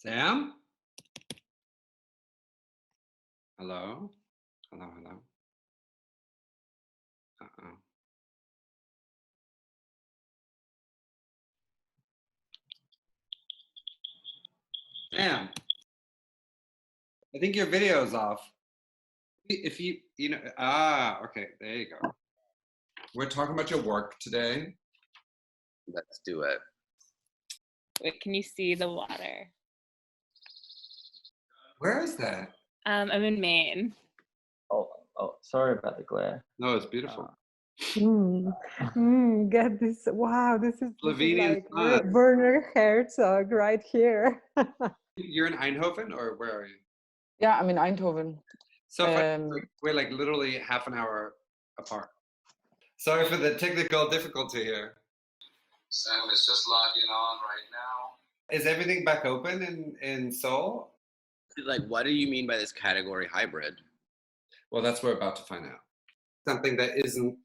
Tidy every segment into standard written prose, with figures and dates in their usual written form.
Sam? Hello? Hello, hello. Uh-oh. Sam, I think your video's off. If you know, okay, there you go. We're talking about your work today. Let's do it. Wait, can you see the water? Where is that? I'm in Maine. Oh, sorry about the glare. No, it's beautiful. Get this. Wow, this is Slovenian like sun. Werner Herzog right here. You're in Eindhoven, or where are you? Yeah, I'm in Eindhoven. So we're like literally half an hour apart. Sorry for the technical difficulty here. Sam is just logging on right now. Is everything back open in Seoul? Like, what do you mean by this category hybrid? Well, that's what we're about to find out. Something that isn't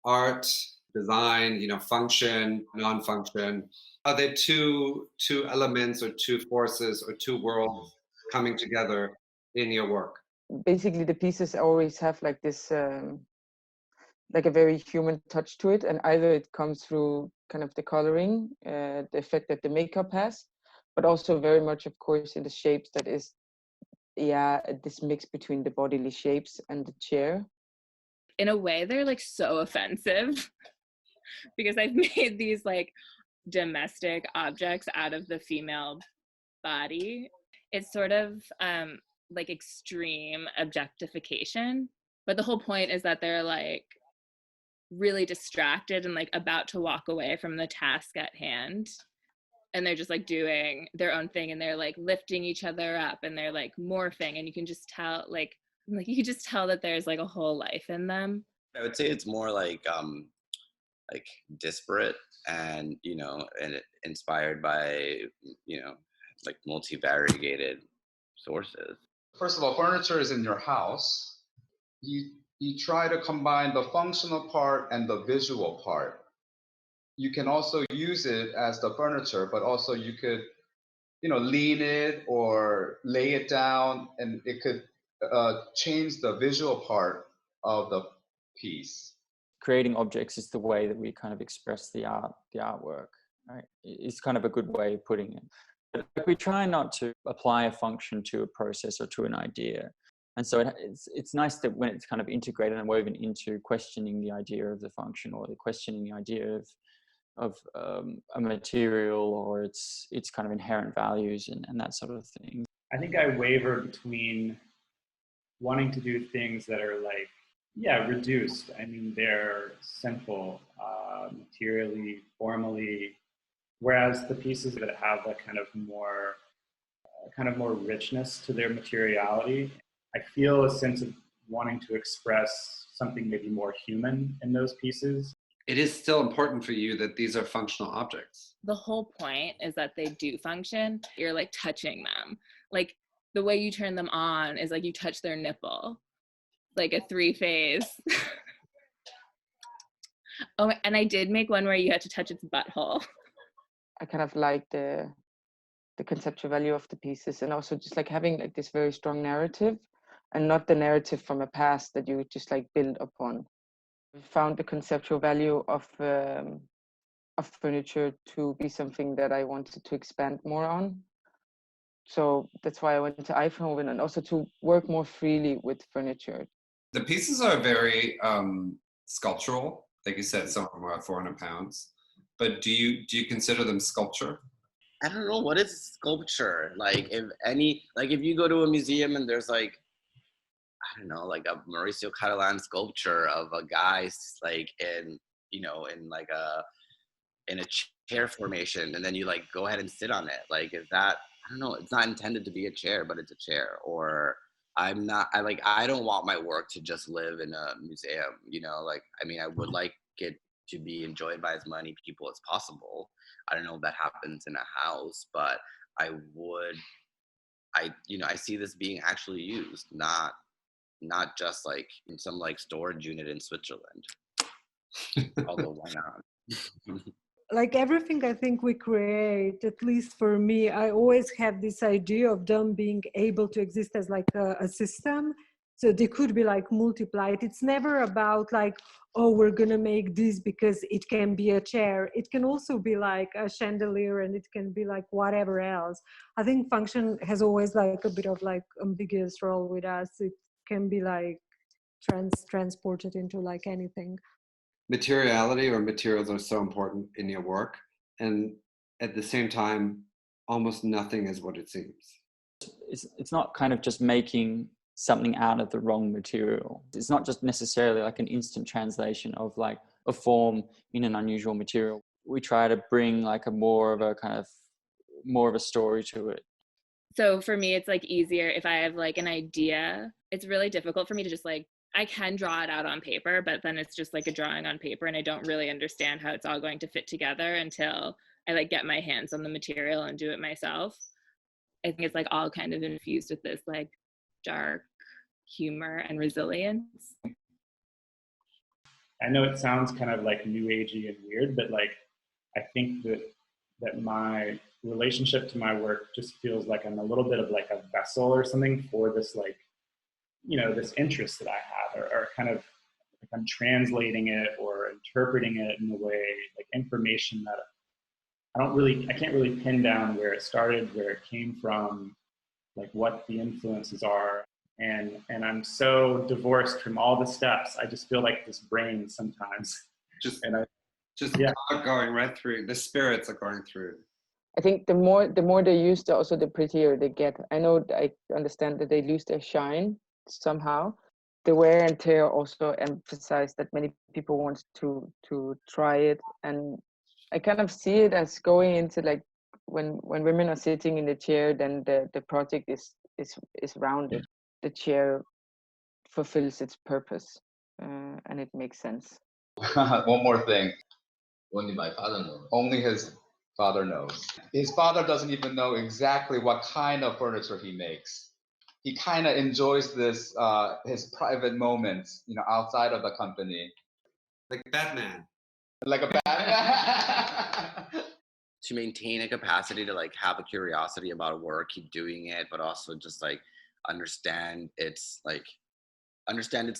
art, design, function, non-function. Are there two elements or two forces or two worlds coming together in your work? Basically, the pieces always have like this, like a very human touch to it, and either it comes through kind of the coloring, the effect that the makeup has, but also very much, of course, in the shapes that is, this mix between the bodily shapes and the chair. In a way, they're like so offensive because I've made these like domestic objects out of the female body. It's sort of like extreme objectification, but the whole point is that they're like really distracted and like about to walk away from the task at hand, and they're just like doing their own thing, and they're like lifting each other up, and they're like morphing, and you can just tell like you can just tell that there's like a whole life in them. I would say it's more like disparate and and inspired by like multivariated sources. First of all, furniture is in your house. You try to combine the functional part and the visual part. You can also use it as the furniture, but also you could, lean it or lay it down, and it could change the visual part of the piece. Creating objects is the way that we kind of express the artwork, right? It's kind of a good way of putting it. But we try not to apply a function to a process or to an idea. And so it's nice that when it's kind of integrated and woven into questioning the idea of the function, or the questioning the idea of a material or its kind of inherent values and that sort of thing. I think I waver between wanting to do things that are like, reduced. I mean, they're simple, materially, formally, whereas the pieces that have a kind of more richness to their materiality, I feel a sense of wanting to express something maybe more human in those pieces. It is still important for you that these are functional objects. The whole point is that they do function. You're like touching them. Like the way you turn them on is like you touch their nipple, like a 3-phase. Oh, and I did make one where you had to touch its butthole. I kind of like the conceptual value of the pieces, and also just like having like this very strong narrative, and not the narrative from a past that you just like build upon. I found the conceptual value of furniture to be something that I wanted to expand more on. So that's why I went to Eindhoven, and also to work more freely with furniture. The pieces are very sculptural. Like you said, some of them are 400 pounds. But do you consider them sculpture? I don't know, what is sculpture? Like if you go to a museum and there's like, I don't know, like a Mauricio Catalan sculpture of a guy like in a chair formation, and then you like go ahead and sit on it. Like, is that, I don't know, it's not intended to be a chair, but it's a chair. Or I don't want my work to just live in a museum, like, I mean, I would like it to be enjoyed by as many people as possible. I don't know if that happens in a house, but I see this being actually used, not just like in some like storage unit in Switzerland. Although why not? like everything I think we create, at least for me, I always have this idea of them being able to exist as like a system. So they could be like multiplied. It's never about like, oh, we're gonna make this because it can be a chair. It can also be like a chandelier, and it can be like whatever else. I think function has always like a bit of like ambiguous role with us. It can be like transported into like anything. Materiality or materials are so important in your work, and at the same time, almost nothing is what it seems. It's not kind of just making something out of the wrong material. It's not just necessarily like an instant translation of like a form in an unusual material. We try to bring like more of a story to it. So for me, it's like easier if I have like an idea. It's really difficult for me to just like, I can draw it out on paper, but then it's just like a drawing on paper, and I don't really understand how it's all going to fit together until I like get my hands on the material and do it myself. I think it's like all kind of infused with this like dark humor and resilience. I know it sounds kind of like new agey and weird, but like I think that my relationship to my work just feels like I'm a little bit of like a vessel or something for this like, you know, this interest that I have, or kind of like I'm translating it or interpreting it in a way, like information that I can't really pin down where it started, where it came from, like what the influences are. And I'm so divorced from all the steps. I just feel like this brain sometimes. Just yeah. going right through. The spirits are going through. I think the more they use, also the prettier they get. I understand that they lose their shine somehow. The wear and tear also emphasize that many people want to try it, and I kind of see it as going into like when women are sitting in the chair, then the project is rounded. The chair fulfills its purpose, and it makes sense. One more thing. Only my father knows. Only his father knows. His father doesn't even know exactly what kind of furniture he makes. He kind of enjoys this, his private moments, you know, outside of the company. Like Batman. Like a Batman. To maintain a capacity to like have a curiosity about work, keep doing it, but also just like understand its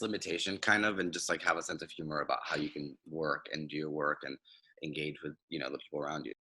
limitation kind of, and just like have a sense of humor about how you can work and do your work and engage with, you know, the people around you.